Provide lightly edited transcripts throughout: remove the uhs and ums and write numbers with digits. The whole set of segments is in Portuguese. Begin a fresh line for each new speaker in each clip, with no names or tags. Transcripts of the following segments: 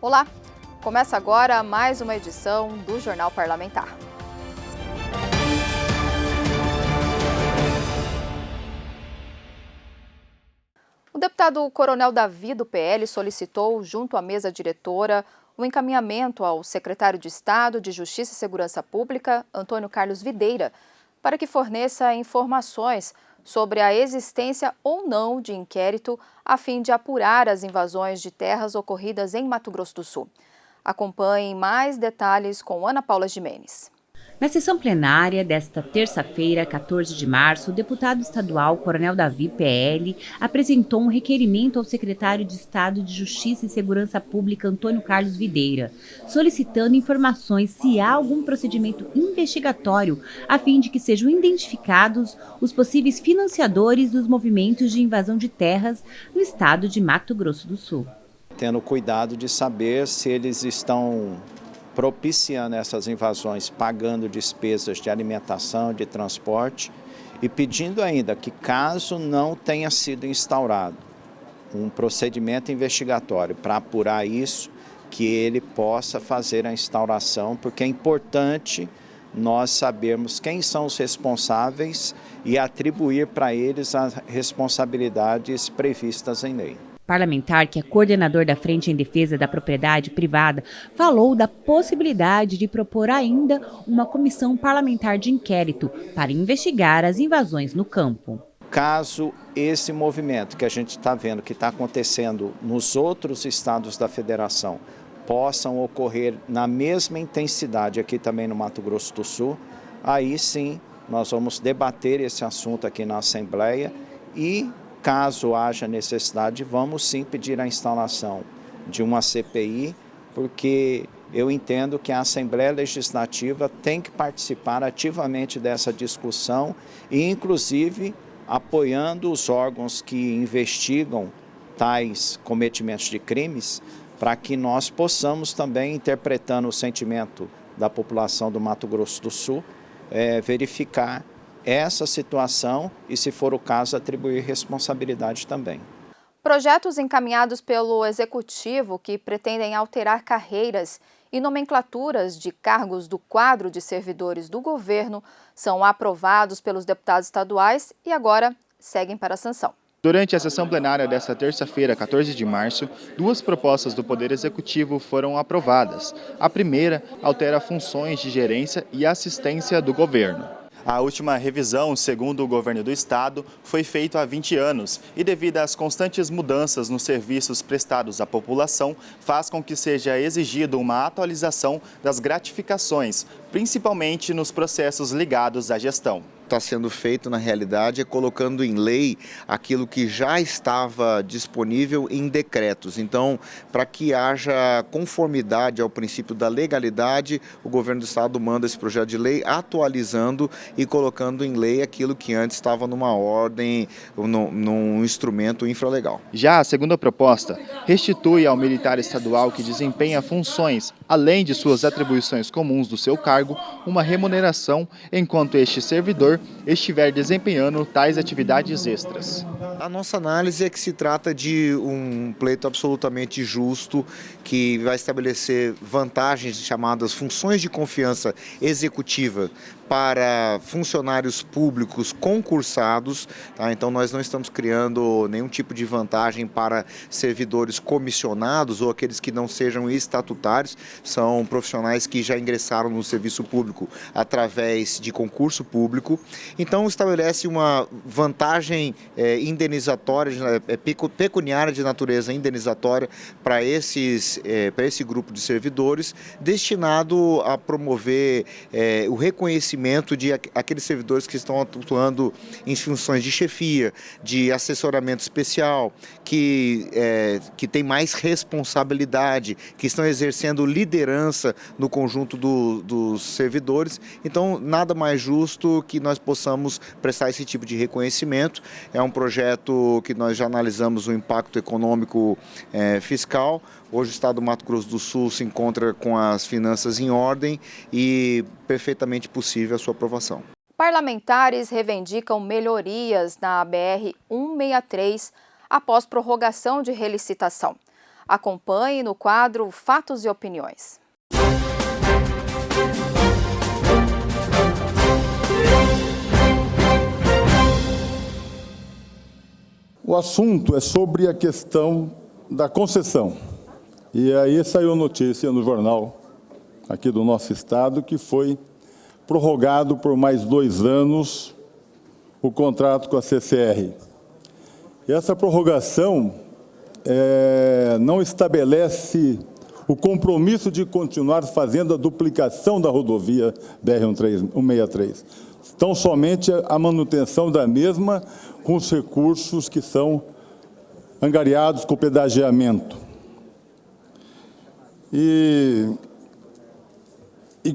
Olá! Começa agora mais uma edição do Jornal Parlamentar. O deputado Coronel Davi, do PL, solicitou, junto à mesa diretora, o encaminhamento ao secretário de Estado de Justiça e Segurança Pública, Antônio Carlos Videira, para que forneça informações sobre a existência ou não de inquérito a fim de apurar as invasões de terras ocorridas em Mato Grosso do Sul. Acompanhem mais detalhes com Ana Paula Gimenez.
Na sessão plenária desta terça-feira, 14 de março, o deputado estadual Coronel Davi, PL, apresentou um requerimento ao secretário de Estado de Justiça e Segurança Pública, Antônio Carlos Videira, solicitando informações se há algum procedimento investigatório a fim de que sejam identificados os possíveis financiadores dos movimentos de invasão de terras no estado de Mato Grosso do Sul.
Tendo cuidado de saber se eles estão propiciando essas invasões, pagando despesas de alimentação, de transporte e pedindo ainda que, caso não tenha sido instaurado um procedimento investigatório para apurar isso, que ele possa fazer a instauração, porque é importante nós sabermos quem são os responsáveis e atribuir para eles as responsabilidades previstas em lei.
Parlamentar, que é coordenador da Frente em Defesa da Propriedade Privada, falou da possibilidade de propor ainda uma comissão parlamentar de inquérito para investigar as invasões no campo.
Caso esse movimento que a gente está vendo que está acontecendo nos outros estados da federação possam ocorrer na mesma intensidade aqui também no Mato Grosso do Sul, aí sim nós vamos debater esse assunto aqui na Assembleia e, caso haja necessidade, vamos sim pedir a instalação de uma CPI, porque eu entendo que a Assembleia Legislativa tem que participar ativamente dessa discussão e, inclusive, apoiando os órgãos que investigam tais cometimentos de crimes, para que nós possamos também, interpretando o sentimento da população do Mato Grosso do Sul, verificar essa situação e, se for o caso, atribuir responsabilidade também.
Projetos encaminhados pelo Executivo que pretendem alterar carreiras e nomenclaturas de cargos do quadro de servidores do governo são aprovados pelos deputados estaduais e agora seguem para a sanção.
Durante a sessão plenária desta terça-feira, 14 de março, duas propostas do Poder Executivo foram aprovadas. A primeira altera funções de gerência e assistência do governo. A última revisão, segundo o governo do estado, foi feita há 20 anos e, devido às constantes mudanças nos serviços prestados à população, faz com que seja exigido uma atualização das gratificações, principalmente nos processos ligados à gestão.
Está sendo feito, na realidade, é colocando em lei aquilo que já estava disponível em decretos. Então, para que haja conformidade ao princípio da legalidade, o governo do estado manda esse projeto de lei atualizando e colocando em lei aquilo que antes estava numa ordem, num instrumento infralegal.
Já a segunda proposta restitui ao militar estadual que desempenha funções, além de suas atribuições comuns do seu cargo, uma remuneração enquanto este servidor estiver desempenhando tais atividades extras.
A nossa análise é que se trata de um pleito absolutamente justo, que vai estabelecer vantagens chamadas funções de confiança executiva para funcionários públicos concursados, tá? Então nós não estamos criando nenhum tipo de vantagem para servidores comissionados ou aqueles que não sejam estatutários, são profissionais que já ingressaram no serviço público através de concurso público. Então estabelece uma vantagem indenizatória, pecuniária de natureza indenizatória para esse grupo de servidores, destinado a promover o reconhecimento de aqueles servidores que estão atuando em funções de chefia, de assessoramento especial, que tem mais responsabilidade, que estão exercendo liderança no conjunto dos servidores. Então, nada mais justo que nós possamos prestar esse tipo de reconhecimento. É um projeto que nós já analisamos o impacto econômico fiscal. Hoje o estado do Mato Grosso do Sul se encontra com as finanças em ordem e perfeitamente possível a sua aprovação.
Parlamentares reivindicam melhorias na BR-163 após prorrogação de relicitação. Acompanhe no quadro Fatos e Opiniões.
O assunto é sobre a questão da concessão. E aí saiu notícia no jornal aqui do nosso estado que foi prorrogado por mais 2 anos o contrato com a CCR. E essa prorrogação não estabelece o compromisso de continuar fazendo a duplicação da rodovia BR-163. Tão somente a manutenção da mesma com os recursos que são angariados com o pedagiamento. E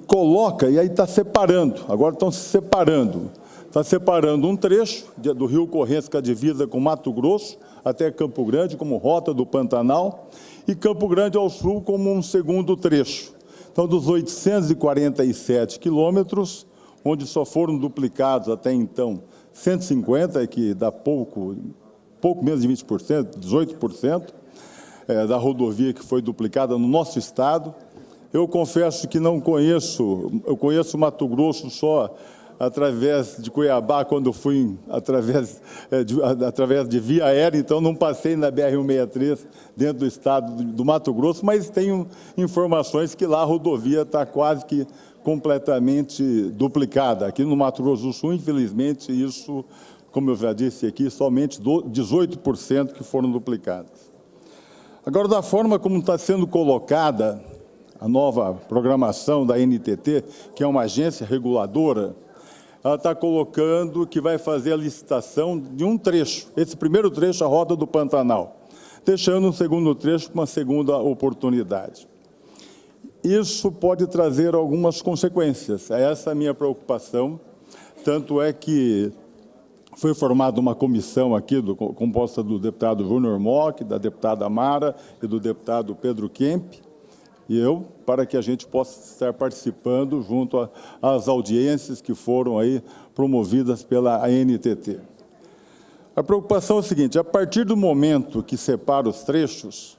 coloca, e aí está separando, agora estão se separando. Está separando um trecho do Rio Correntes, que é a divisa com Mato Grosso, até Campo Grande, como rota do Pantanal, e Campo Grande ao sul como um segundo trecho. Então, dos 847 quilômetros, onde só foram duplicados até então 150, que dá pouco menos de 20%, 18% da rodovia que foi duplicada no nosso estado. Eu confesso que não conheço, eu conheço Mato Grosso só através de Cuiabá, quando fui através de via aérea, então não passei na BR-163 dentro do estado do Mato Grosso, mas tenho informações que lá a rodovia está quase que completamente duplicada. Aqui no Mato Grosso do Sul, infelizmente, isso, como eu já disse aqui, somente 18% que foram duplicadas. Agora, da forma como está sendo colocada a nova programação da NTT, que é uma agência reguladora, ela está colocando que vai fazer a licitação de um trecho, esse primeiro trecho, a Rota do Pantanal, deixando o segundo trecho para uma segunda oportunidade. Isso pode trazer algumas consequências, essa é a minha preocupação, tanto é que foi formada uma comissão aqui, composta do deputado Júnior Mock, da deputada Mara e do deputado Pedro Kemp, e eu, para que a gente possa estar participando junto às audiências que foram aí promovidas pela ANTT. A preocupação é a seguinte: a partir do momento que separa os trechos,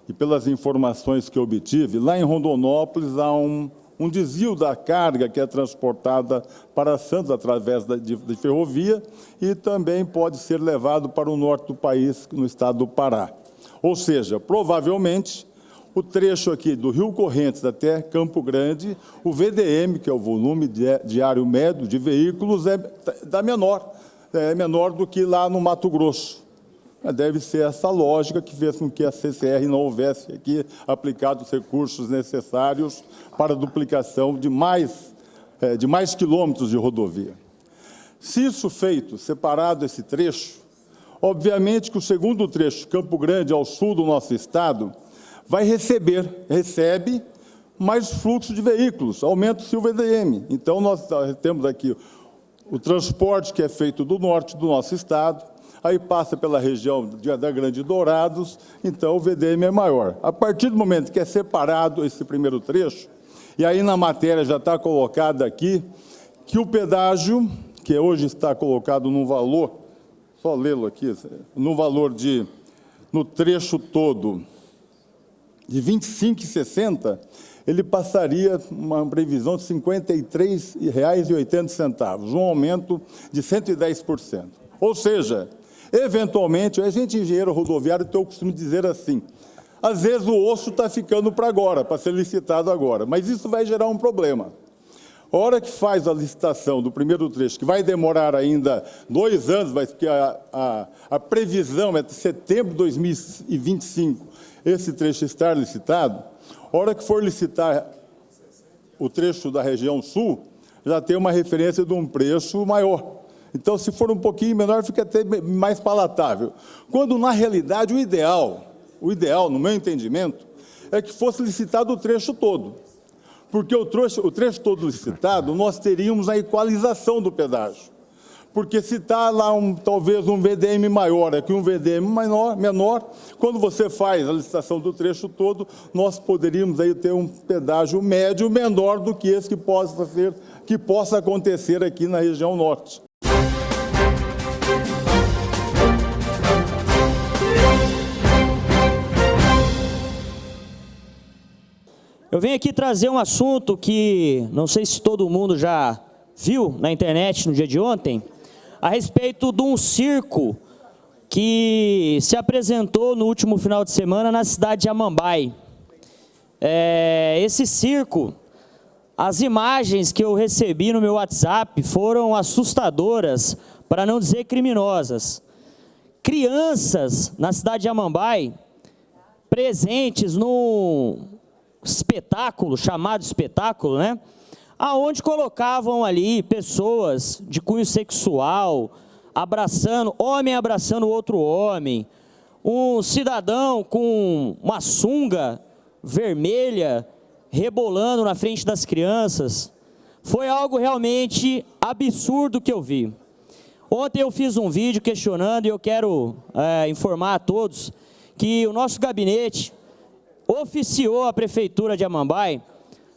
e pelas informações que eu obtive, lá em Rondonópolis há um desvio da carga que é transportada para Santos através de ferrovia e também pode ser levado para o norte do país, no estado do Pará. Ou seja, provavelmente, o trecho aqui do Rio Correntes até Campo Grande, o VDM, que é o volume diário médio de veículos, é menor do que lá no Mato Grosso. Deve ser essa lógica que fez com que a CCR não houvesse aqui aplicado os recursos necessários para a duplicação de mais quilômetros de rodovia. Se isso feito, separado esse trecho, obviamente que o segundo trecho, Campo Grande, ao sul do nosso estado, recebe mais fluxo de veículos, aumenta-se o VDM. Então, nós temos aqui o transporte que é feito do norte do nosso estado, aí passa pela região da Grande Dourados, então o VDM é maior. A partir do momento que é separado esse primeiro trecho, e aí na matéria já está colocado aqui, que o pedágio, que hoje está colocado num valor, só lê-lo aqui, no valor no trecho todo, de R$ 25,60, ele passaria uma previsão de R$ 53,80, um aumento de 110%. Ou seja, eventualmente, a gente, engenheiro rodoviário, tem o costume de dizer assim, às vezes o osso está ficando para agora, para ser licitado agora, mas isso vai gerar um problema. A hora que faz a licitação do primeiro trecho, que vai demorar ainda 2 anos, porque a previsão é de setembro de 2025, esse trecho estar licitado, a hora que for licitar o trecho da região sul, já tem uma referência de um preço maior. Então, se for um pouquinho menor, fica até mais palatável. Quando, na realidade, o ideal, no meu entendimento, é que fosse licitado o trecho todo. Porque o trecho todo licitado, nós teríamos a equalização do pedágio. Porque se está lá talvez um VDM maior, aqui um VDM menor, quando você faz a licitação do trecho todo, nós poderíamos aí ter um pedágio médio menor do que esse que possa acontecer aqui na região norte.
Eu venho aqui trazer um assunto que não sei se todo mundo já viu na internet no dia de ontem, a respeito de um circo que se apresentou no último final de semana na cidade de Amambai. Esse circo, as imagens que eu recebi no meu WhatsApp foram assustadoras, para não dizer criminosas. Crianças na cidade de Amambai, presentes num espetáculo, chamado espetáculo, né? Aonde colocavam ali pessoas de cunho sexual, homem abraçando outro homem, um cidadão com uma sunga vermelha rebolando na frente das crianças. Foi algo realmente absurdo que eu vi. Ontem eu fiz um vídeo questionando e eu quero informar a todos que o nosso gabinete oficiou a Prefeitura de Amambai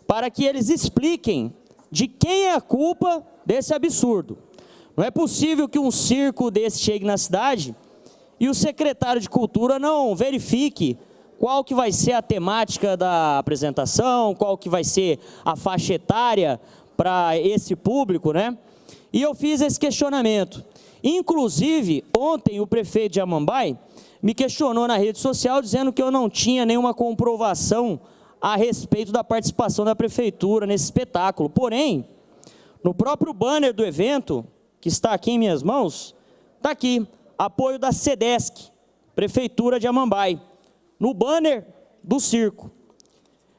para que eles expliquem de quem é a culpa desse absurdo. Não é possível que um circo desse chegue na cidade e o secretário de Cultura não verifique qual que vai ser a temática da apresentação, qual que vai ser a faixa etária para esse público, né? E eu fiz esse questionamento. Inclusive, ontem o prefeito de Amambai me questionou na rede social dizendo que eu não tinha nenhuma comprovação a respeito da participação da prefeitura nesse espetáculo. Porém, no próprio banner do evento, que está aqui em minhas mãos, está aqui, apoio da SEDESC, Prefeitura de Amambai, no banner do circo.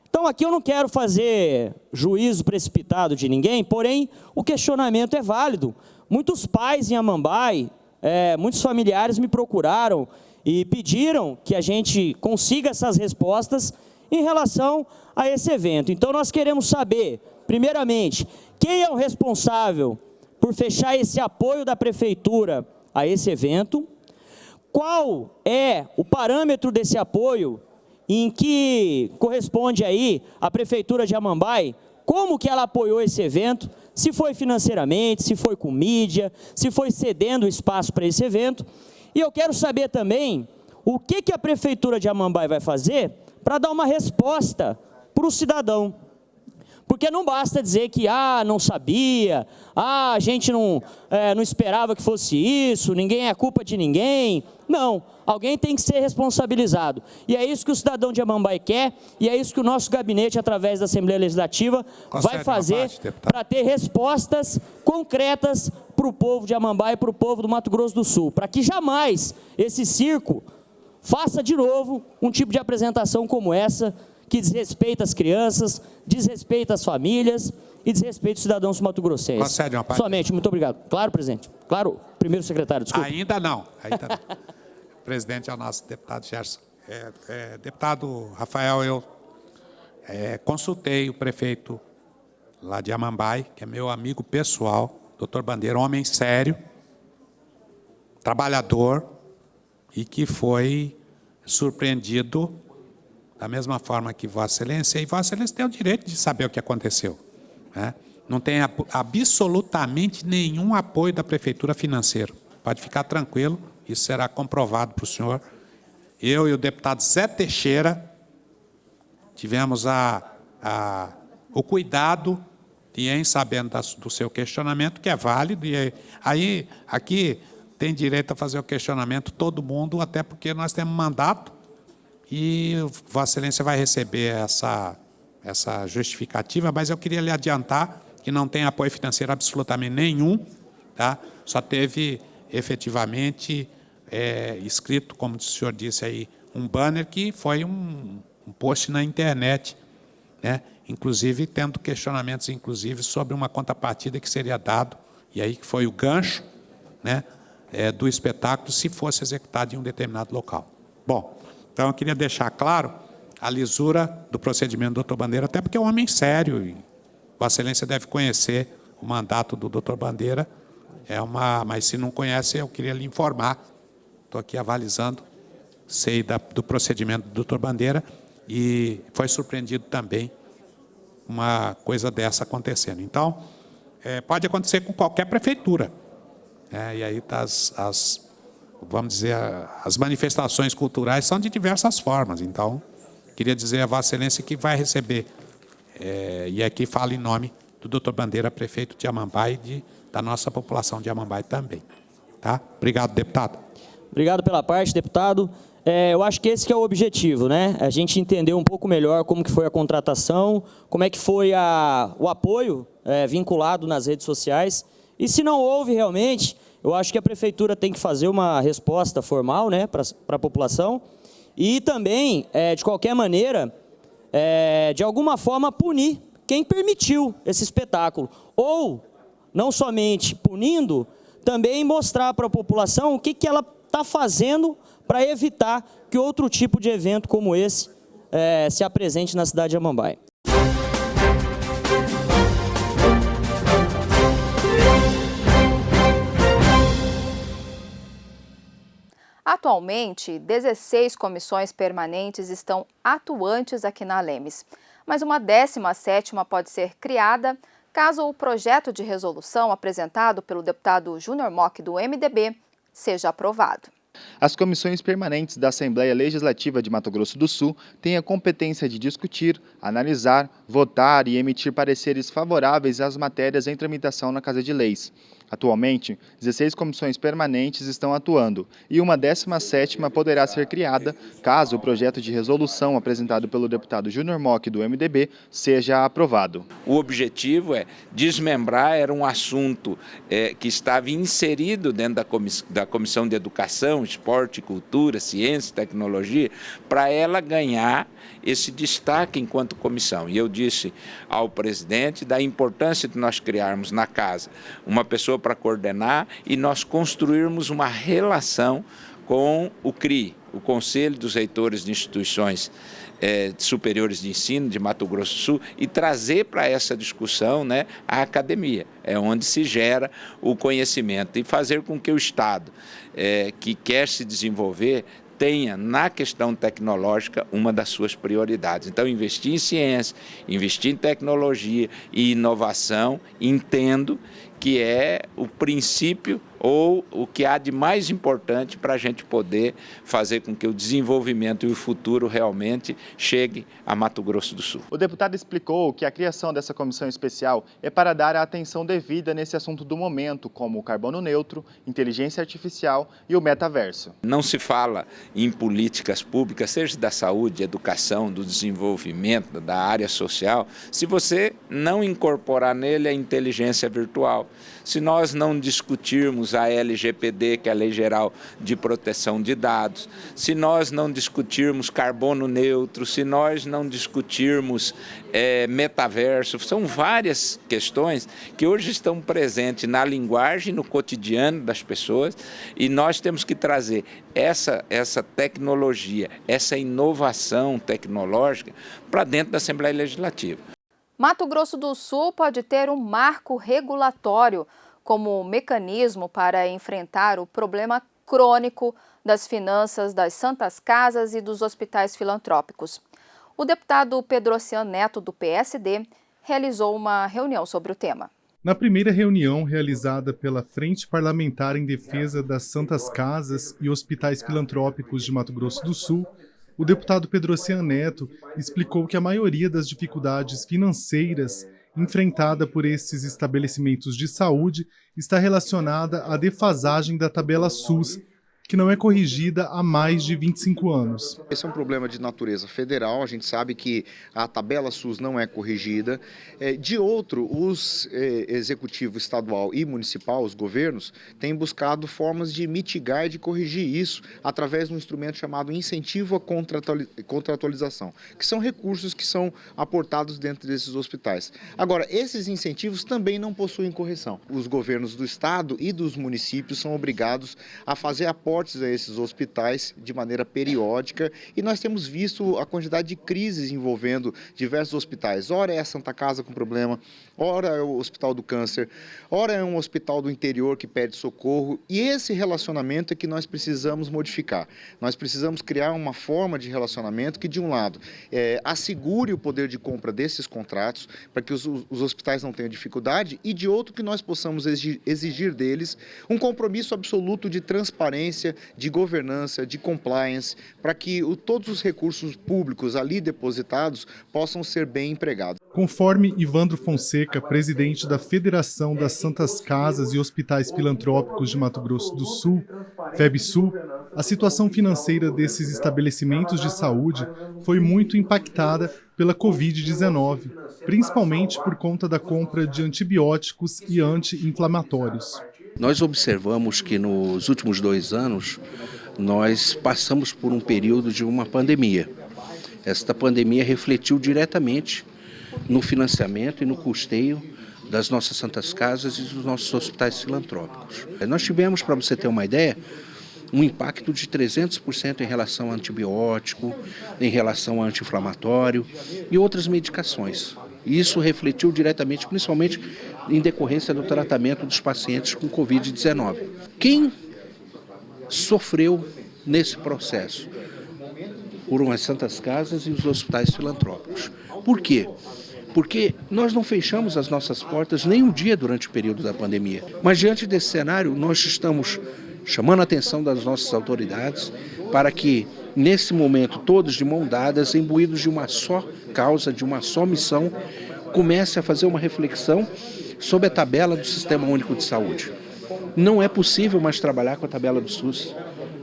Então aqui eu não quero fazer juízo precipitado de ninguém, porém o questionamento é válido. Muitos pais em Amambai, muitos familiares me procuraram e pediram que a gente consiga essas respostas em relação a esse evento. Então nós queremos saber, primeiramente, quem é o responsável por fechar esse apoio da Prefeitura a esse evento, qual é o parâmetro desse apoio em que corresponde aí a Prefeitura de Amambai, como que ela apoiou esse evento, se foi financeiramente, se foi com mídia, se foi cedendo espaço para esse evento. E eu quero saber também o que a Prefeitura de Amambai vai fazer para dar uma resposta para o cidadão. Porque não basta dizer que, não sabia, a gente não esperava que fosse isso, ninguém é culpa de ninguém. Não, alguém tem que ser responsabilizado. E é isso que o cidadão de Amambai quer, e é isso que o nosso gabinete, através da Assembleia Legislativa, vai fazer para ter respostas concretas para o povo de Amambai e para o povo do Mato Grosso do Sul, para que jamais esse circo faça de novo um tipo de apresentação como essa, que desrespeita as crianças, desrespeita as famílias e desrespeita os cidadãos mato-grossenses.
Concede uma parte.
Somente, muito obrigado. Claro, presidente. Claro, primeiro secretário, desculpa.
Ainda não. O presidente é o nosso deputado Gerson. Deputado Rafael, eu consultei o prefeito lá de Amambai, que é meu amigo pessoal, doutor Bandeira, homem sério, trabalhador, e que foi surpreendido da mesma forma que Vossa Excelência, e Vossa Excelência tem o direito de saber o que aconteceu, né? Não tem absolutamente nenhum apoio da Prefeitura financeiro. Pode ficar tranquilo, isso será comprovado para o senhor. Eu e o deputado Zé Teixeira tivemos o cuidado de, em sabendo do seu questionamento, que é válido, e aí aqui tem direito a fazer o questionamento todo mundo, até porque nós temos mandato, e Vossa Excelência vai receber essa justificativa, mas eu queria lhe adiantar que não tem apoio financeiro absolutamente nenhum, tá? Só teve, efetivamente, escrito, como o senhor disse aí, um banner que foi um post na internet, né? Inclusive tendo questionamentos, inclusive, sobre uma contrapartida que seria dado, e aí que foi o gancho, né, do espetáculo, se fosse executado em um determinado local. Bom, então eu queria deixar claro a lisura do procedimento do doutor Bandeira, até porque é um homem sério, e Vossa Excelência deve conhecer o mandato do doutor Bandeira, mas se não conhece, eu queria lhe informar, estou aqui avalizando, sei do procedimento do doutor Bandeira, e foi surpreendido também uma coisa dessa acontecendo. Então, pode acontecer com qualquer prefeitura, e aí vamos dizer, as manifestações culturais são de diversas formas. Então, queria dizer a Vossa Excelência que vai receber E aqui falo em nome do Dr. Bandeira, prefeito de Amambai e da nossa população de Amambai também. Tá? Obrigado, deputado.
Obrigado pela parte, deputado. Eu acho que esse que é o objetivo, né? A gente entender um pouco melhor como que foi a contratação, como é que foi o apoio vinculado nas redes sociais. E se não houve realmente, eu acho que a prefeitura tem que fazer uma resposta formal, né, para a população. E também, de qualquer maneira, de alguma forma punir quem permitiu esse espetáculo. Ou, não somente punindo, também mostrar para a população o que ela está fazendo para evitar que outro tipo de evento como esse se apresente na cidade de Amambai.
Atualmente, 16 comissões permanentes estão atuantes aqui na Lemes, mas uma 17ª pode ser criada caso o projeto de resolução apresentado pelo deputado Júnior Mock do MDB seja aprovado.
As comissões permanentes da Assembleia Legislativa de Mato Grosso do Sul têm a competência de discutir, analisar, votar e emitir pareceres favoráveis às matérias em tramitação na Casa de Leis. Atualmente, 16 comissões permanentes estão atuando e uma 17ª poderá ser criada caso o projeto de resolução apresentado pelo deputado Júnior Mock do MDB seja aprovado.
O objetivo é desmembrar, era um assunto que estava inserido dentro da Comissão de Educação, Esporte, Cultura, Ciência e Tecnologia, para ela ganhar esse destaque enquanto comissão. E eu disse ao presidente da importância de nós criarmos na casa uma pessoa para coordenar e nós construirmos uma relação com o CRI, o Conselho dos Reitores de Instituições Superiores de Ensino de Mato Grosso do Sul, e trazer para essa discussão, né, a academia, onde se gera o conhecimento, e fazer com que o Estado, que quer se desenvolver, tenha na questão tecnológica uma das suas prioridades. Então, investir em ciência, investir em tecnologia e inovação, entendo que é o princípio ou o que há de mais importante para a gente poder fazer com que o desenvolvimento e o futuro realmente chegue a Mato Grosso do Sul.
O deputado explicou que a criação dessa comissão especial é para dar a atenção devida nesse assunto do momento, como o carbono neutro, inteligência artificial e o metaverso.
Não se fala em políticas públicas, seja da saúde, educação, do desenvolvimento, da área social, se você não incorporar nele a inteligência virtual. Se nós não discutirmos a LGPD, que é a Lei Geral de Proteção de Dados, se nós não discutirmos carbono neutro, se nós não discutirmos metaverso, são várias questões que hoje estão presentes na linguagem, no cotidiano das pessoas, e nós temos que trazer essa tecnologia, essa inovação tecnológica para dentro da Assembleia Legislativa.
Mato Grosso do Sul pode ter um marco regulatório como mecanismo para enfrentar o problema crônico das finanças das Santas Casas e dos hospitais filantrópicos. O deputado Pedrocian Neto, do PSD, realizou uma reunião sobre o tema.
Na primeira reunião realizada pela Frente Parlamentar em Defesa das Santas Casas e Hospitais Filantrópicos de Mato Grosso do Sul, o deputado Pedrocian Neto explicou que a maioria das dificuldades financeiras enfrentada por esses estabelecimentos de saúde está relacionada à defasagem da tabela SUS, que não é corrigida há mais de 25 anos.
Esse é um problema de natureza federal, a gente sabe que a tabela SUS não é corrigida. De outro, os executivo estadual e municipal, os governos, têm buscado formas de mitigar e de corrigir isso através de um instrumento chamado incentivo à contratualização, que são recursos que são aportados dentro desses hospitais. Agora, esses incentivos também não possuem correção. Os governos do estado e dos municípios são obrigados a fazer aportes a esses hospitais de maneira periódica, e nós temos visto a quantidade de crises envolvendo diversos hospitais. Ora é a Santa Casa com problema, ora é o Hospital do Câncer, ora é um hospital do interior que pede socorro, e esse relacionamento é que nós precisamos modificar. Nós precisamos criar uma forma de relacionamento que, de um lado, assegure o poder de compra desses contratos, para que os hospitais não tenham dificuldade, e de outro, que nós possamos exigir deles um compromisso absoluto de transparência, de governança, de compliance, para que todos os recursos públicos ali depositados possam ser bem empregados.
Conforme Ivandro Fonseca, presidente da Federação das Santas Casas e Hospitais Filantrópicos de Mato Grosso do Sul, FEBSul, a situação financeira desses estabelecimentos de saúde foi muito impactada pela Covid-19, principalmente por conta da compra de antibióticos e anti-inflamatórios.
Nós observamos que nos últimos 2 anos nós passamos por um período de uma pandemia. Esta pandemia refletiu diretamente no financiamento e no custeio das nossas santas casas e dos nossos hospitais filantrópicos. Nós tivemos, para você ter uma ideia, um impacto de 300% em relação a antibiótico, em relação a anti-inflamatório e outras medicações. Isso refletiu diretamente, principalmente em decorrência do tratamento dos pacientes com Covid-19. Quem sofreu nesse processo? Foram as santas casas e os hospitais filantrópicos. Por quê? Porque nós não fechamos as nossas portas nem um dia durante o período da pandemia. Mas diante desse cenário, nós estamos chamando a atenção das nossas autoridades para que, nesse momento, todos de mão dadas, imbuídos de uma só causa, de uma só missão, comecem a fazer uma reflexão sobre a tabela do Sistema Único de Saúde. Não é possível mais trabalhar com a tabela do SUS.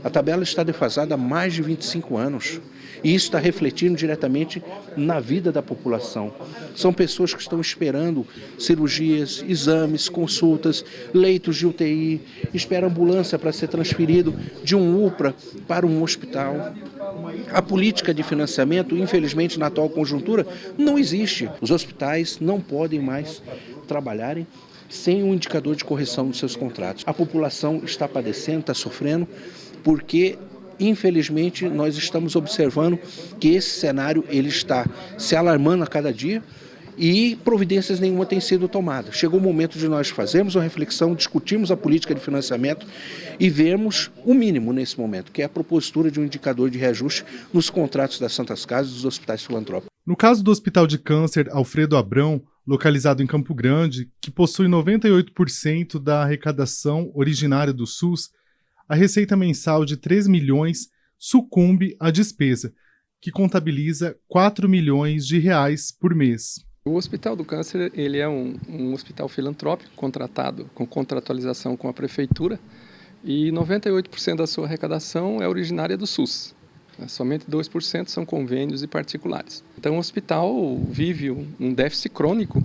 A tabela está defasada há mais de 25 anos. E isso está refletindo diretamente na vida da população. São pessoas que estão esperando cirurgias, exames, consultas, leitos de UTI, esperam ambulância para ser transferido de um UPA para um hospital. A política de financiamento, infelizmente, na atual conjuntura, não existe. Os hospitais não podem mais trabalharem sem um indicador de correção dos seus contratos. A população está padecendo, está sofrendo, porque infelizmente nós estamos observando que esse cenário ele está se alarmando a cada dia e providências nenhuma têm sido tomadas. Chegou o momento de nós fazermos uma reflexão, discutirmos a política de financiamento e vermos o mínimo nesse momento, que é a propositura de um indicador de reajuste nos contratos das Santas Casas e dos hospitais filantrópicos.
No caso do Hospital de Câncer Alfredo Abrão, localizado em Campo Grande, que possui 98% da arrecadação originária do SUS, a receita mensal de 3 milhões sucumbe à despesa, que contabiliza 4 milhões de reais por mês.
O Hospital do Câncer ele é um hospital filantrópico contratado com contratualização com a prefeitura e 98% da sua arrecadação é originária do SUS. Somente 2% são convênios e particulares. Então o hospital vive um déficit crônico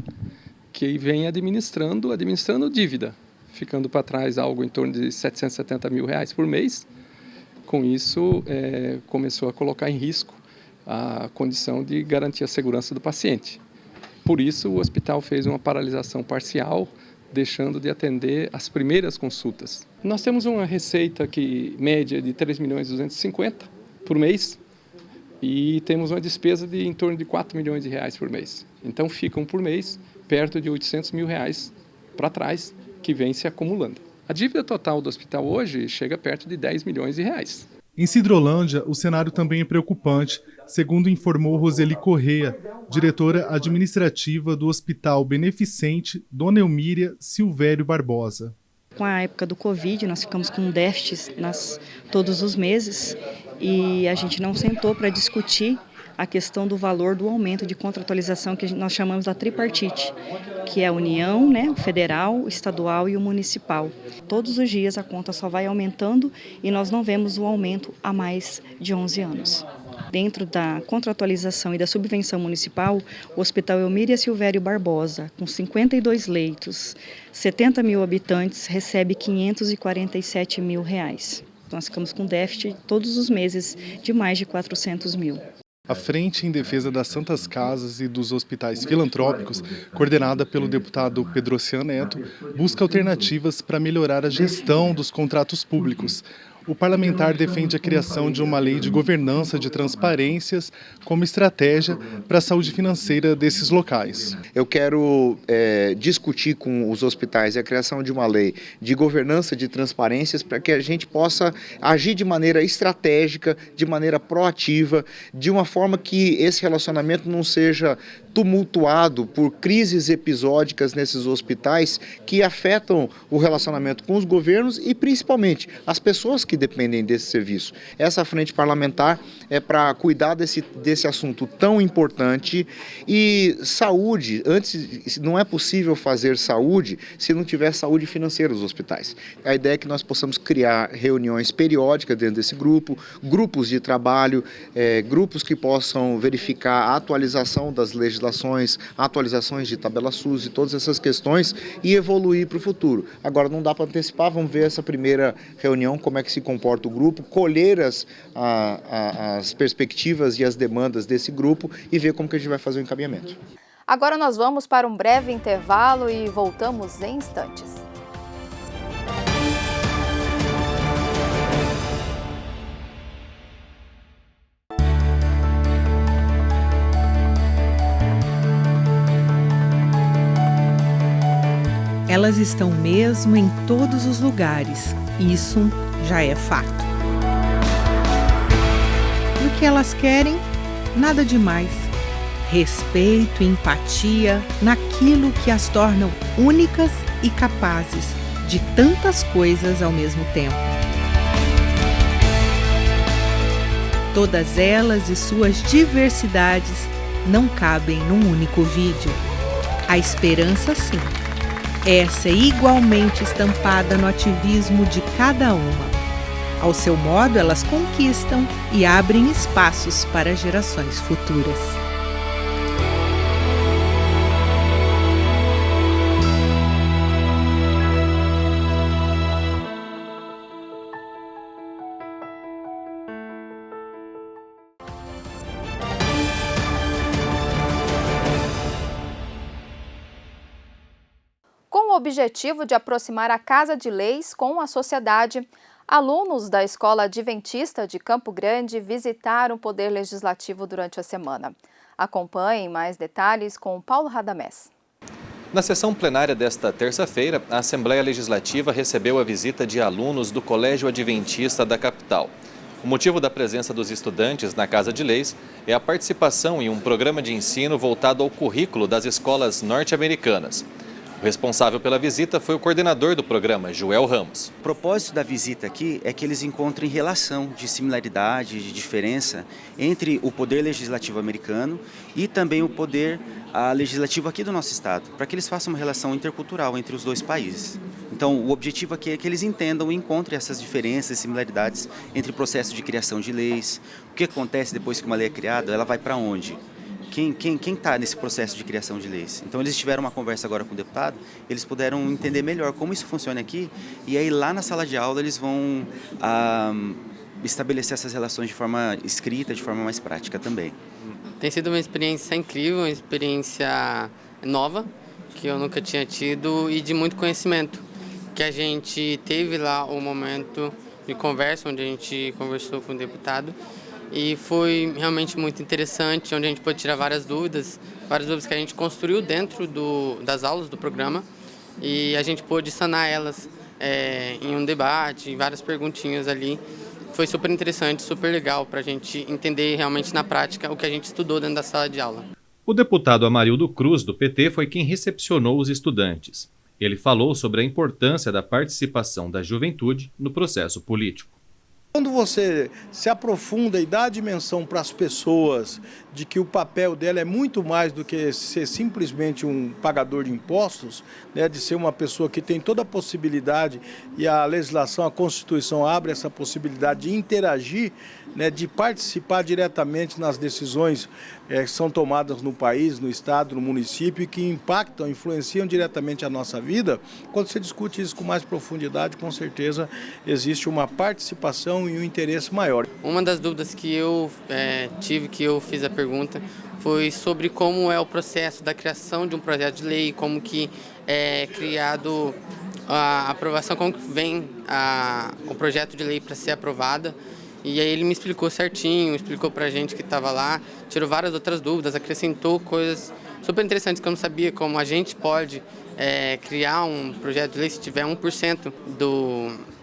que vem administrando dívida, ficando para trás algo em torno de 770 mil reais por mês. Com isso, começou a colocar em risco a condição de garantir a segurança do paciente. Por isso, o hospital fez uma paralisação parcial, deixando de atender as primeiras consultas. Nós temos uma receita média de 3 milhões e 250 por mês e temos uma despesa de em torno de 4 milhões de reais por mês. Então, ficam por mês perto de 800 mil reais para trás, que vem se acumulando. A dívida total do hospital hoje chega perto de 10 milhões de reais.
Em Sidrolândia, o cenário também é preocupante, segundo informou Roseli Corrêa, diretora administrativa do Hospital Beneficente Dona Elmíria Silvério Barbosa.
Com a época do Covid, nós ficamos com déficits todos os meses e a gente não sentou para discutir a questão do valor do aumento de contratualização que nós chamamos da tripartite, que é a União, o federal, o estadual e o municipal. Todos os dias a conta só vai aumentando e nós não vemos o aumento há mais de 11 anos. Dentro da contratualização e da subvenção municipal, o Hospital Elmíria Silvério Barbosa, com 52 leitos, 70 mil habitantes, recebe 547 mil reais. Nós ficamos com déficit todos os meses de mais de 400 mil.
A Frente em Defesa das Santas Casas e dos Hospitais Filantrópicos, coordenada pelo deputado Pedrocian Neto, busca alternativas para melhorar a gestão dos contratos públicos. O parlamentar defende a criação de uma lei de governança de transparências como estratégia para a saúde financeira desses locais.
Eu quero discutir com os hospitais a criação de uma lei de governança de transparências para que a gente possa agir de maneira estratégica, de maneira proativa, de uma forma que esse relacionamento não seja tumultuado por crises episódicas nesses hospitais que afetam o relacionamento com os governos e principalmente as pessoas que dependem desse serviço. Essa frente parlamentar é para cuidar desse assunto tão importante. E saúde, antes não é possível fazer saúde se não tiver saúde financeira dos hospitais. A ideia é que nós possamos criar reuniões periódicas dentro desse grupo, grupos de trabalho, grupos que possam verificar a atualização das legislações, atualizações de tabela SUS e todas essas questões e evoluir para o futuro. Agora não dá para antecipar, vamos ver essa primeira reunião, como é que se comporta o grupo, colher as perspectivas e as demandas desse grupo e ver como que a gente vai fazer o encaminhamento.
Agora nós vamos para um breve intervalo e voltamos em instantes.
Elas estão mesmo em todos os lugares. Isso já é fato. E o que elas querem? Nada demais. Respeito e empatia naquilo que as tornam únicas e capazes de tantas coisas ao mesmo tempo. Todas elas e suas diversidades não cabem num único vídeo. A esperança, sim. Essa é igualmente estampada no ativismo de cada uma. Ao seu modo, elas conquistam e abrem espaços para gerações futuras.
Com o objetivo de aproximar a Casa de Leis com a sociedade, alunos da Escola Adventista de Campo Grande visitaram o Poder Legislativo durante a semana. Acompanhem mais detalhes com Paulo Radamés.
Na sessão plenária desta terça-feira, a Assembleia Legislativa recebeu a visita de alunos do Colégio Adventista da capital. O motivo da presença dos estudantes na Casa de Leis é a participação em um programa de ensino voltado ao currículo das escolas norte-americanas. O responsável pela visita foi o coordenador do programa, Joel Ramos.
O propósito da visita aqui é que eles encontrem relação de similaridade, de diferença entre o poder legislativo americano e também o poder legislativo aqui do nosso estado, para que eles façam uma relação intercultural entre os dois países. Então, o objetivo aqui é que eles entendam e encontrem essas diferenças e similaridades entre o processo de criação de leis, o que acontece depois que uma lei é criada, ela vai para onde? Quem está nesse processo de criação de leis? Então eles tiveram uma conversa agora com o deputado, eles puderam entender melhor como isso funciona aqui e aí lá na sala de aula eles vão estabelecer essas relações de forma escrita, de forma mais prática também.
Tem sido uma experiência incrível, uma experiência nova, que eu nunca tinha tido e de muito conhecimento, que a gente teve lá um momento de conversa, onde a gente conversou com o deputado, e foi realmente muito interessante, onde a gente pôde tirar várias dúvidas que a gente construiu dentro das aulas do programa e a gente pôde sanar elas em um debate, em várias perguntinhas ali. Foi super interessante, super legal para a gente entender realmente na prática o que a gente estudou dentro da sala de aula.
O deputado Amarildo Cruz, do PT, foi quem recepcionou os estudantes. Ele falou sobre a importância da participação da juventude no processo político.
Quando você se aprofunda e dá a dimensão para as pessoas de que o papel dela é muito mais do que ser simplesmente um pagador de impostos, né, de ser uma pessoa que tem toda a possibilidade, e a legislação, a Constituição abre essa possibilidade de interagir, né, de participar diretamente nas decisões que são tomadas no país, no estado, no município, e que impactam, influenciam diretamente a nossa vida. Quando você discute isso com mais profundidade, com certeza existe uma participação e um interesse maior.
Uma das dúvidas que eu tive, que eu fiz a pergunta, foi sobre como é o processo da criação de um projeto de lei, como que é criado a aprovação, como que vem o projeto de lei para ser aprovada. E aí ele me explicou certinho, explicou pra gente que estava lá, tirou várias outras dúvidas, acrescentou coisas super interessantes que eu não sabia, como a gente pode criar um projeto de lei se tiver 1%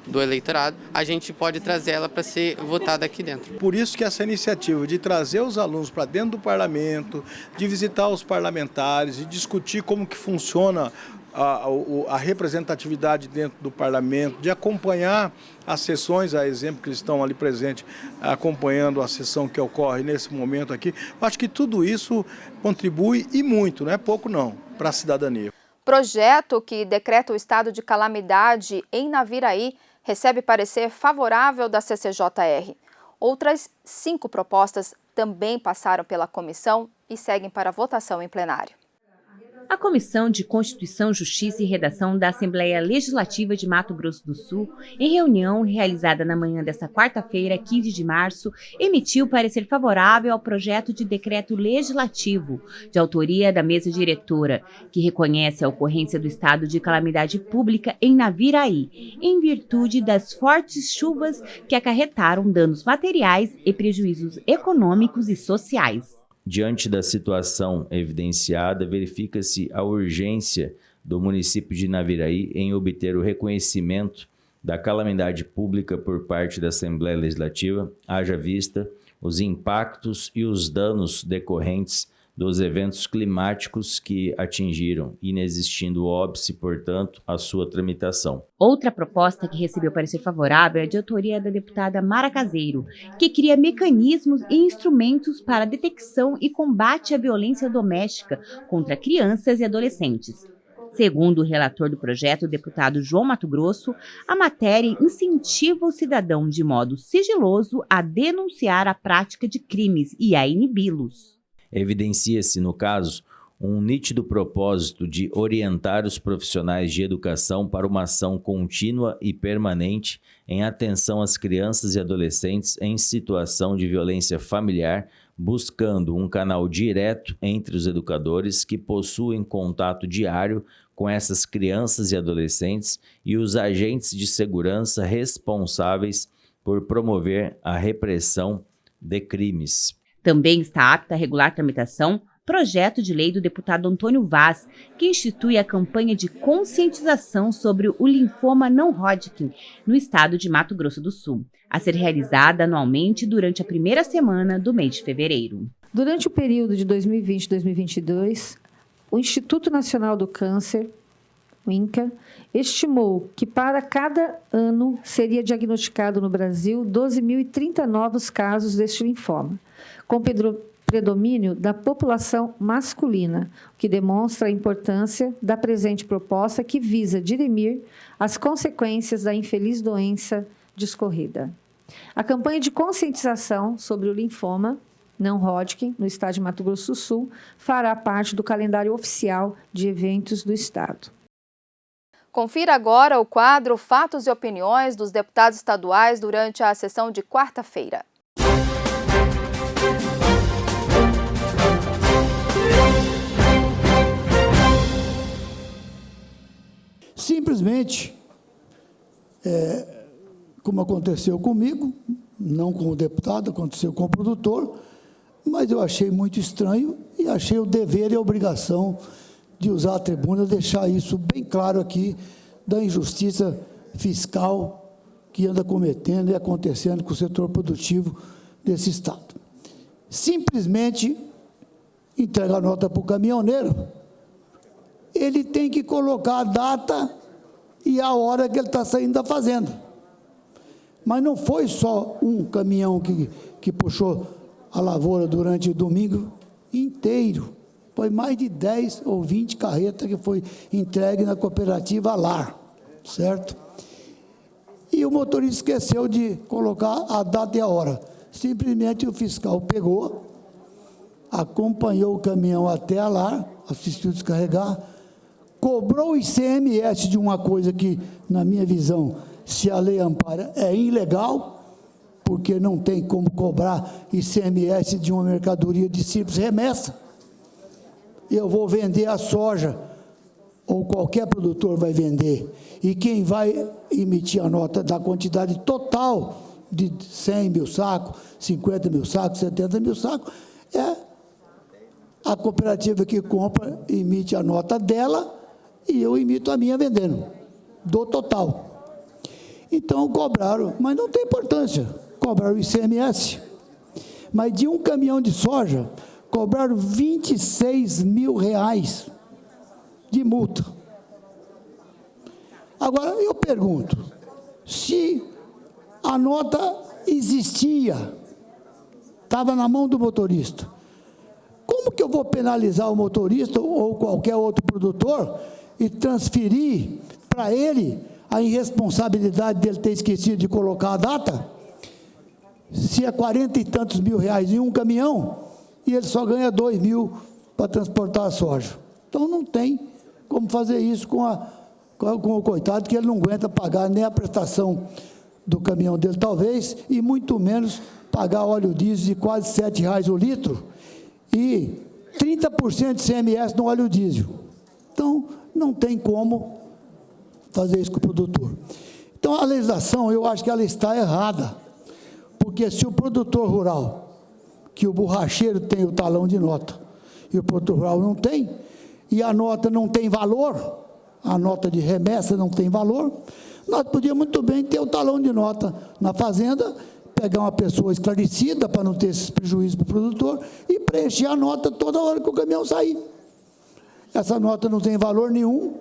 do eleitorado, a gente pode trazer ela para ser votada aqui dentro.
Por isso que essa iniciativa de trazer os alunos para dentro do parlamento, de visitar os parlamentares e discutir como que funciona a representatividade dentro do parlamento, de acompanhar as sessões, a exemplo que estão ali presentes, acompanhando a sessão que ocorre nesse momento aqui. Acho que tudo isso contribui e muito, não é pouco não, para a cidadania.
Projeto que decreta o estado de calamidade em Naviraí recebe parecer favorável da CCJR. Outras 5 propostas também passaram pela comissão e seguem para votação em plenário.
A Comissão de Constituição, Justiça e Redação da Assembleia Legislativa de Mato Grosso do Sul, em reunião realizada na manhã desta quarta-feira, 15 de março, emitiu parecer favorável ao projeto de decreto legislativo, de autoria da mesa diretora, que reconhece a ocorrência do estado de calamidade pública em Naviraí, em virtude das fortes chuvas que acarretaram danos materiais e prejuízos econômicos e sociais.
Diante da situação evidenciada, verifica-se a urgência do município de Naviraí em obter o reconhecimento da calamidade pública por parte da Assembleia Legislativa, haja vista os impactos e os danos decorrentes dos eventos climáticos que atingiram, inexistindo óbice, portanto, a sua tramitação.
Outra proposta que recebeu parecer favorável é de autoria da deputada Mara Caseiro, que cria mecanismos e instrumentos para a detecção e combate à violência doméstica contra crianças e adolescentes. Segundo o relator do projeto, o deputado João Mato Grosso, a matéria incentiva o cidadão de modo sigiloso a denunciar a prática de crimes e a inibi-los.
Evidencia-se, no caso, um nítido propósito de orientar os profissionais de educação para uma ação contínua e permanente em atenção às crianças e adolescentes em situação de violência familiar, buscando um canal direto entre os educadores que possuem contato diário com essas crianças e adolescentes e os agentes de segurança responsáveis por promover a repressão de crimes.
Também está apta a regular a tramitação projeto de lei do deputado Antônio Vaz, que institui a campanha de conscientização sobre o linfoma não Hodgkin no estado de Mato Grosso do Sul, a ser realizada anualmente durante a primeira semana do mês de fevereiro.
Durante o período de 2020 e 2022, o Instituto Nacional do Câncer, o INCA, estimou que para cada ano seria diagnosticado no Brasil 12.030 novos casos deste linfoma, com predomínio da população masculina, o que demonstra a importância da presente proposta que visa dirimir as consequências da infeliz doença discorrida. A campanha de conscientização sobre o linfoma não Hodgkin, no estado de Mato Grosso do Sul, fará parte do calendário oficial de eventos do estado.
Confira agora o quadro Fatos e Opiniões dos deputados estaduais durante a sessão de quarta-feira.
Simplesmente, como aconteceu comigo, não com o deputado, aconteceu com o produtor, mas eu achei muito estranho e achei o dever e a obrigação de usar a tribuna, deixar isso bem claro aqui, da injustiça fiscal que anda cometendo e acontecendo com o setor produtivo desse estado. Simplesmente entregar nota para o caminhoneiro, ele tem que colocar a data e a hora que ele está saindo da fazenda. Mas não foi só um caminhão que puxou a lavoura durante o domingo inteiro. Foi mais de 10 ou 20 carretas que foi entregue na cooperativa LAR, certo? E o motorista esqueceu de colocar a data e a hora. Simplesmente o fiscal pegou, acompanhou o caminhão até a LAR, assistiu descarregar, cobrou o ICMS de uma coisa que, na minha visão, se a lei ampara, é ilegal, porque não tem como cobrar ICMS de uma mercadoria de simples remessa. Eu vou vender a soja, ou qualquer produtor vai vender, e quem vai emitir a nota da quantidade total de 100 mil sacos, 50 mil sacos, 70 mil sacos, é a cooperativa que compra, emite a nota dela, e eu emito a minha vendendo, do total. Então, cobraram, mas não tem importância, cobraram o ICMS. Mas de um caminhão de soja, cobraram R$26 mil de multa. Agora, eu pergunto, se a nota existia, estava na mão do motorista, como que eu vou penalizar o motorista ou qualquer outro produtor e transferir para ele a irresponsabilidade dele ter esquecido de colocar a data? Se é 40 e tantos mil reais em um caminhão e ele só ganha 2 mil para transportar a soja. Então não tem como fazer isso com o coitado, que ele não aguenta pagar nem a prestação do caminhão dele, talvez, e muito menos pagar óleo diesel de quase R$ 7,00 o litro e 30% de CMS no óleo diesel. Então, não tem como fazer isso com o produtor. Então, a legislação, eu acho que ela está errada, porque se o produtor rural, que o borracheiro tem o talão de nota, e o produtor rural não tem, e a nota não tem valor, a nota de remessa não tem valor, nós podíamos muito bem ter o talão de nota na fazenda, pegar uma pessoa esclarecida para não ter esses prejuízos para o produtor e preencher a nota toda hora que o caminhão sair. Essa nota não tem valor nenhum,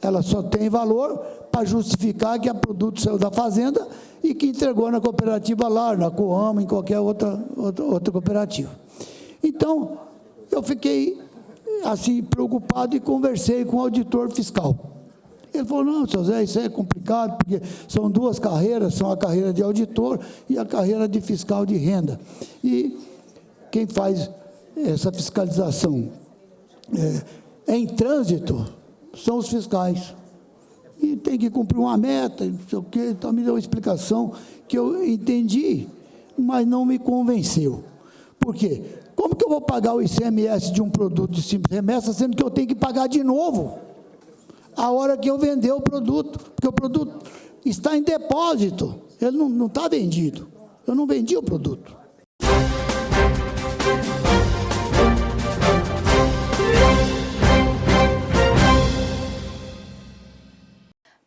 ela só tem valor para justificar que o produto saiu da fazenda e que entregou na cooperativa lá, na Coamo, em qualquer outra cooperativa. Então, eu fiquei assim preocupado e conversei com o auditor fiscal. Ele falou, não, seu Zé, isso é complicado, porque são duas carreiras, são a carreira de auditor e a carreira de fiscal de renda. E quem faz essa fiscalização em trânsito são os fiscais. E tem que cumprir uma meta, não sei o quê. Então, me deu uma explicação que eu entendi, mas não me convenceu. Por quê? Como que eu vou pagar o ICMS de um produto de simples remessa, sendo que eu tenho que pagar de novo a hora que eu vender o produto? Porque o produto está em depósito, ele não está vendido. Eu não vendi o produto.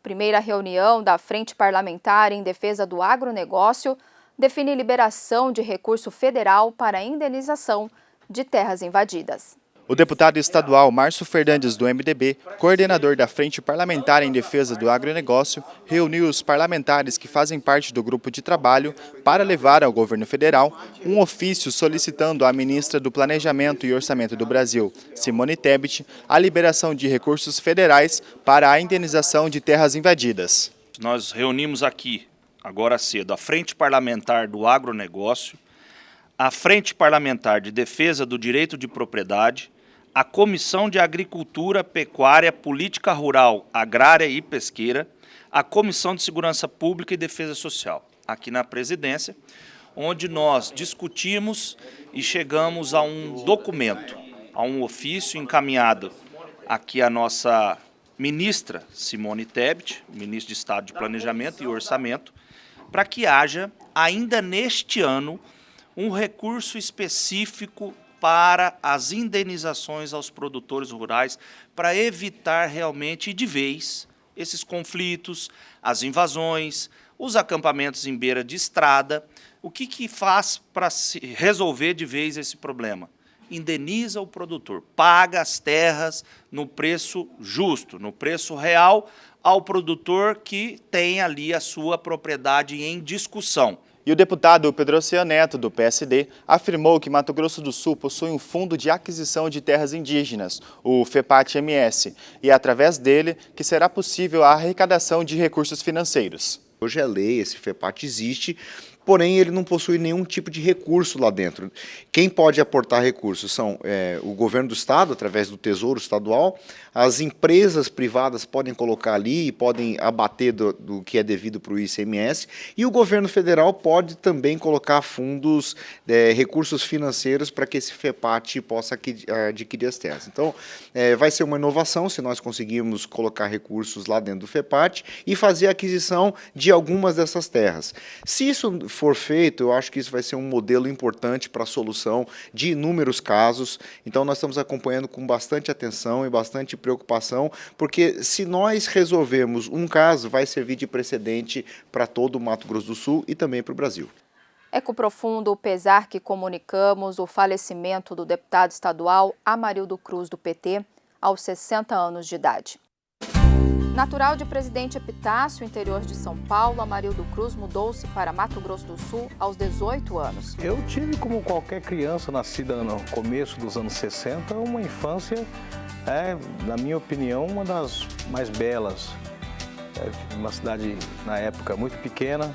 Primeira reunião da Frente Parlamentar em Defesa do Agronegócio define liberação de recurso federal para a indenização de terras invadidas.
O deputado estadual Márcio Fernandes, do MDB, coordenador da Frente Parlamentar em Defesa do Agronegócio, reuniu os parlamentares que fazem parte do grupo de trabalho para levar ao governo federal um ofício solicitando à ministra do Planejamento e Orçamento do Brasil, Simone Tebet, a liberação de recursos federais para a indenização de terras invadidas.
Nós reunimos aqui, agora cedo, a Frente Parlamentar do Agronegócio, a Frente Parlamentar de Defesa do Direito de Propriedade, a Comissão de Agricultura, Pecuária, Política Rural, Agrária e Pesqueira, a Comissão de Segurança Pública e Defesa Social, aqui na presidência, onde nós discutimos e chegamos a um documento, a um ofício encaminhado aqui à nossa ministra Simone Tebet, ministra de Estado de Planejamento e Orçamento, para que haja, ainda neste ano, um recurso específico para as indenizações aos produtores rurais, para evitar realmente de vez esses conflitos, as invasões, os acampamentos em beira de estrada. O que faz para se resolver de vez esse problema? Indeniza o produtor, paga as terras no preço justo, no preço real, ao produtor que tem ali a sua propriedade em discussão.
E o deputado Pedrocian Neto, do PSD, afirmou que Mato Grosso do Sul possui um fundo de aquisição de terras indígenas, o FEPAT-MS, e é através dele que será possível a arrecadação de recursos financeiros.
Hoje é lei, esse FEPAT existe, porém ele não possui nenhum tipo de recurso lá dentro. Quem pode aportar recursos são o governo do estado, através do Tesouro Estadual, as empresas privadas podem colocar ali e podem abater do que é devido para o ICMS, e o governo federal pode também colocar fundos, recursos financeiros para que esse FEPAT possa adquirir as terras. Então, vai ser uma inovação se nós conseguirmos colocar recursos lá dentro do FEPAT e fazer a aquisição de algumas dessas terras. Se isso for feito, eu acho que isso vai ser um modelo importante para a solução de inúmeros casos. Então, nós estamos acompanhando com bastante atenção e bastante preocupação, porque se nós resolvermos um caso, vai servir de precedente para todo o Mato Grosso do Sul e também para o Brasil.
É com profundo pesar que comunicamos o falecimento do deputado estadual Amarildo Cruz, do PT, aos 60 anos de idade. Natural de Presidente Epitácio, interior de São Paulo, Amarildo Cruz mudou-se para Mato Grosso do Sul aos 18 anos.
Eu tive, como qualquer criança nascida no começo dos anos 60, uma infância, na minha opinião, uma das mais belas. Uma cidade, na época, muito pequena,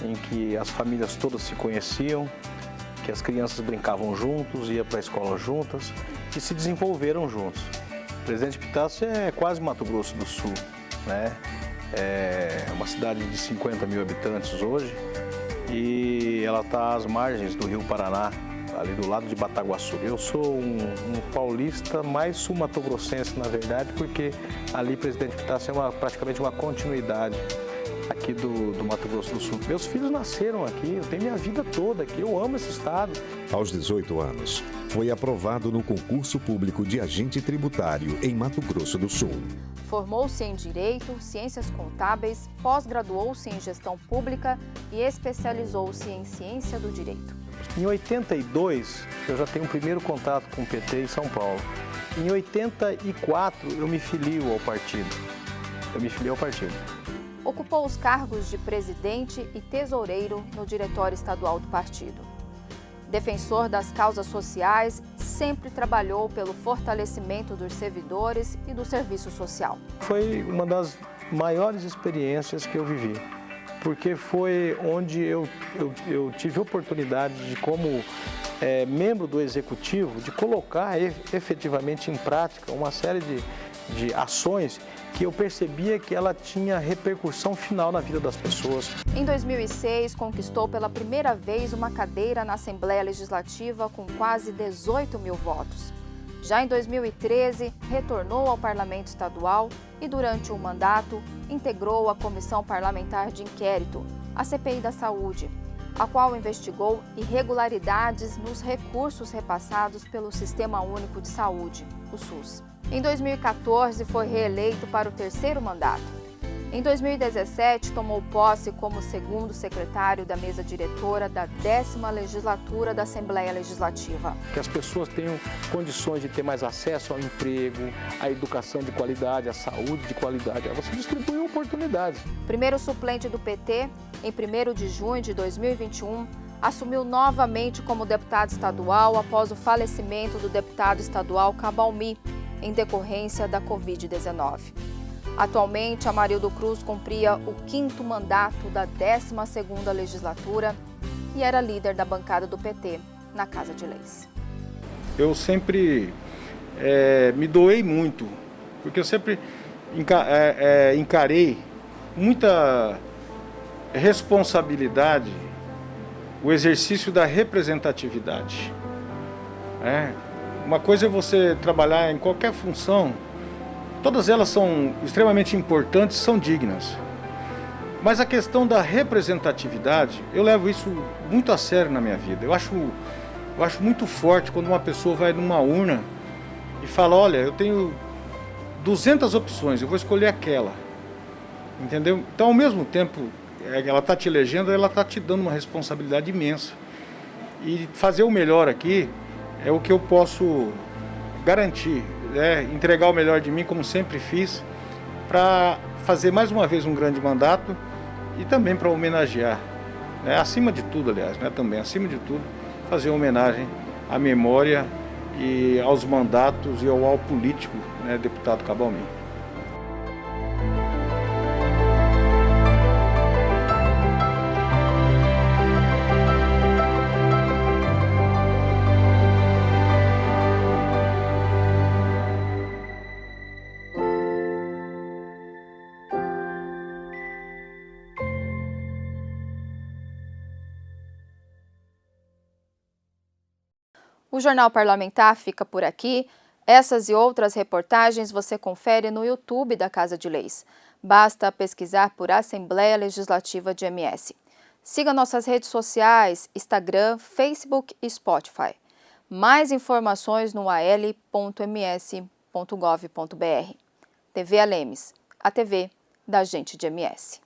em que as famílias todas se conheciam, que as crianças brincavam juntos, iam para a escola juntas e se desenvolveram juntos. Presidente Epitácio é quase Mato Grosso do Sul, né? É uma cidade de 50 mil habitantes hoje e ela está às margens do Rio Paraná, ali do lado de Bataguaçu. Eu sou um paulista mais sul-matogrossense, na verdade, porque ali Presidente Epitácio é praticamente uma continuidade aqui do Mato Grosso do Sul. Meus filhos nasceram aqui, eu tenho minha vida toda aqui, eu amo esse estado.
Aos 18 anos, foi aprovado no concurso público de agente tributário em Mato Grosso do Sul.
Formou-se em Direito, Ciências Contábeis, pós-graduou-se em Gestão Pública e especializou-se em Ciência do Direito.
Em 82, eu já tenho um primeiro contato com o PT em São Paulo. Em 84, eu me filio ao partido.
Ocupou os cargos de presidente e tesoureiro no Diretório Estadual do partido. Defensor das causas sociais, sempre trabalhou pelo fortalecimento dos servidores e do serviço social.
Foi uma das maiores experiências que eu vivi, porque foi onde eu tive oportunidade de, como membro do Executivo, de colocar efetivamente em prática uma série de ações que eu percebia que ela tinha repercussão final na vida das pessoas.
Em 2006, conquistou pela primeira vez uma cadeira na Assembleia Legislativa com quase 18 mil votos. Já em 2013, retornou ao Parlamento Estadual e, durante um mandato, integrou a Comissão Parlamentar de Inquérito, a CPI da Saúde, a qual investigou irregularidades nos recursos repassados pelo Sistema Único de Saúde, o SUS. Em 2014, foi reeleito para o terceiro mandato. Em 2017, tomou posse como segundo secretário da mesa diretora da 10ª legislatura da Assembleia Legislativa.
Que as pessoas tenham condições de ter mais acesso ao emprego, à educação de qualidade, à saúde de qualidade. Você distribuiu oportunidades.
Primeiro suplente do PT, em 1º de junho de 2021, assumiu novamente como deputado estadual após o falecimento do deputado estadual Cabalmi, em decorrência da Covid-19. Atualmente, Amarildo Cruz cumpria o 5º mandato da 12ª legislatura e era líder da bancada do PT na Casa de Leis.
Eu sempre me doei muito, porque eu sempre encarei muita responsabilidade o exercício da representatividade. Uma coisa é você trabalhar em qualquer função, todas elas são extremamente importantes, são dignas. Mas a questão da representatividade, eu levo isso muito a sério na minha vida. Eu acho muito forte quando uma pessoa vai numa urna e fala, olha, eu tenho 200 opções, eu vou escolher aquela. Entendeu? Então, ao mesmo tempo, ela está te elegendo, ela está te dando uma responsabilidade imensa. E fazer o melhor aqui é o que eu posso garantir, entregar o melhor de mim, como sempre fiz, para fazer mais uma vez um grande mandato e também para homenagear, acima de tudo, aliás, também, acima de tudo, fazer homenagem à memória e aos mandatos e ao político, deputado Cabalmi.
O Jornal Parlamentar fica por aqui. Essas e outras reportagens você confere no YouTube da Casa de Leis. Basta pesquisar por Assembleia Legislativa de MS. Siga nossas redes sociais, Instagram, Facebook e Spotify. Mais informações no al.ms.gov.br. TV Alemes, a TV da gente de MS.